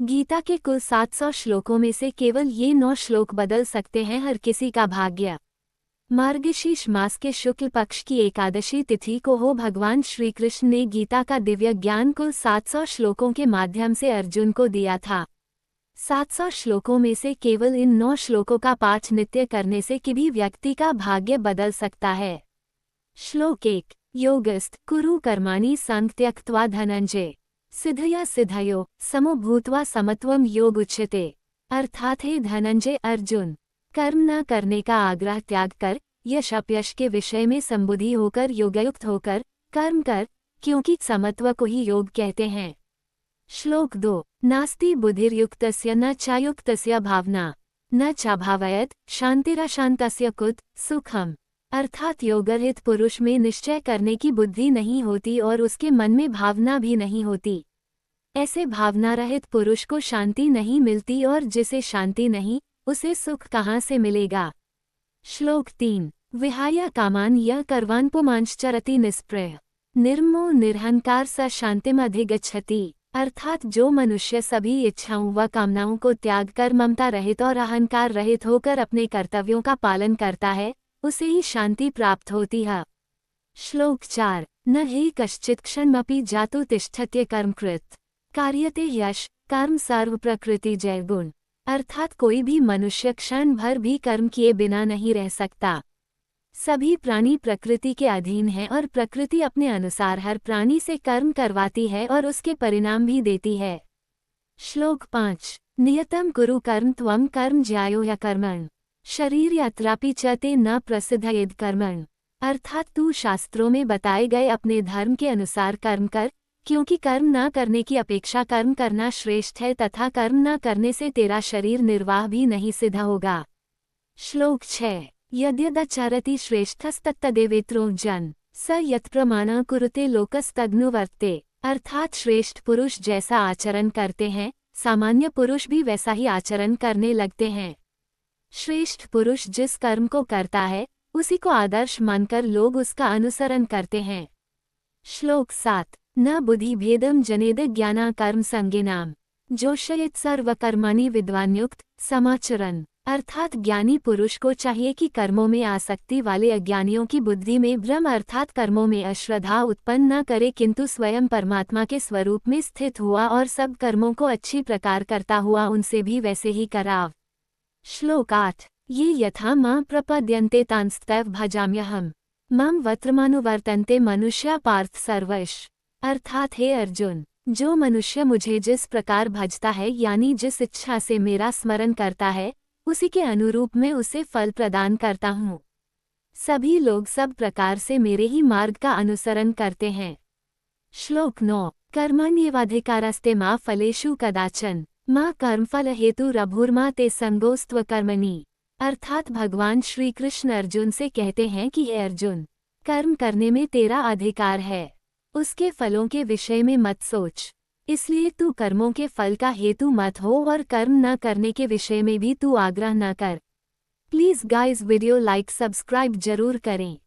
गीता के कुल 700 श्लोकों में से केवल ये 9 श्लोक बदल सकते हैं हर किसी का भाग्य। मार्गशीर्ष मास के शुक्ल पक्ष की एकादशी तिथि को हो भगवान श्री कृष्ण ने गीता का दिव्य ज्ञान कुल 700 श्लोकों के माध्यम से अर्जुन को दिया था। 700 श्लोकों में से केवल इन 9 श्लोकों का पाठ नित्य करने से किसी व्यक्ति का भाग्य बदल सकता है। श्लोक 1। योगस्थ कुरु कर्माणि संग त्यक्त्वा धनंजय सिद्धया सिद्धयो समो भूत्वा समत्वम योग उच्यते। अर्थात हे धनंजय अर्जुन, कर्म न करने का आग्रह त्याग कर यश अपयश के विषय में संबुद्धि होकर योगयुक्त होकर कर्म कर, क्योंकि समत्व को ही योग कहते हैं। श्लोक 2। नास्ति बुद्धिर्युक्तस्य न चायुक्तस्य भावना न चाभावयत् शान्तिरशान्तस्य कुत सुखम। अर्थात योगरहित पुरुष में निश्चय करने की बुद्धि नहीं होती और उसके मन में भावना भी नहीं होती। ऐसे भावना रहित पुरुष को शांति नहीं मिलती और जिसे शांति नहीं उसे सुख कहाँ से मिलेगा। श्लोक 3। विहाय कामान यः कर्वान् पुमांश्चरति निस्पृह निर्ममो निरहंकार स शांतिम अधिगच्छति। अर्थात जो मनुष्य सभी इच्छाओं व कामनाओं को त्याग कर ममता रहित और अहंकार रहित होकर अपने कर्तव्यों का पालन करता है उसे ही शांति प्राप्त होती है। श्लोक 4। न हि कश्चित् क्षणमपि जातु तिष्ठत्य कर्मकृत कार्यते यश कर्म सर्व प्रकृति जयगुण। अर्थात कोई भी मनुष्य क्षण भर भी कर्म किए बिना नहीं रह सकता। सभी प्राणी प्रकृति के अधीन हैं और प्रकृति अपने अनुसार हर प्राणी से कर्म करवाती है और उसके परिणाम भी देती है। श्लोक 5। नियतम कुरु कर्म त्वं कर्म ज्यायो ह्य कर्मण शरीर यात्रापि च ते न प्रसिद्धयेद कर्मण। अर्थात तू शास्त्रों में बताए गए अपने धर्म के अनुसार कर्म कर, क्योंकि कर्म न करने की अपेक्षा कर्म करना श्रेष्ठ है तथा कर्म न करने से तेरा शरीर निर्वाह भी नहीं सिद्ध होगा। श्लोक 6। यद्यदचरति श्रेष्ठस्तत्तदेवेत्रो जन स यत्प्रमाणं कुरुते लोकस्तदनुवर्ते। अर्थात श्रेष्ठ पुरुष जैसा आचरण करते हैं सामान्य पुरुष भी वैसा ही आचरण करने लगते हैं। श्रेष्ठ पुरुष जिस कर्म को करता है उसी को आदर्श मानकर लोग उसका अनुसरण करते हैं। श्लोक 7। न बुद्धि भेदम जनेद ज्ञाना कर्म संज्ञानाम जोशयेत् सर्वकर्माणि विद्वान्युक्त समाचरण। अर्थात ज्ञानी पुरुष को चाहिए कि कर्मों में आसक्ति वाले अज्ञानियों की बुद्धि में भ्रम अर्थात कर्मों में अश्रद्धा उत्पन्न न करे, किंतु स्वयं परमात्मा के स्वरूप में स्थित हुआ और सब कर्मों को अच्छी प्रकार करता हुआ उनसे भी वैसे ही कराव। श्लोक 8। ये यथा मां प्रपद्यन्ते तांस्तैव भजाम्यहम् मम वर्तमानुवर्तन्ते मनुष्या पार्थ सर्वश। अर्थात हे अर्जुन, जो मनुष्य मुझे जिस प्रकार भजता है यानी जिस इच्छा से मेरा स्मरण करता है उसी के अनुरूप मैं उसे फल प्रदान करता हूँ। सभी लोग सब प्रकार से मेरे ही मार्ग का अनुसरण करते हैं। श्लोक 9। कर्मण्येवाधिकारस्ते मा फलेषु कदाचन मां कर्मफल हेतुरभूर्मा ते संगोस्त्व कर्मणि। अर्थात भगवान श्री कृष्ण अर्जुन से कहते हैं कि हे अर्जुन, कर्म करने में तेरा अधिकार है, उसके फलों के विषय में मत सोच, इसलिए तू कर्मों के फल का हेतु मत हो और कर्म न करने के विषय में भी तू आग्रह न कर। Please guys video like subscribe जरूर करें।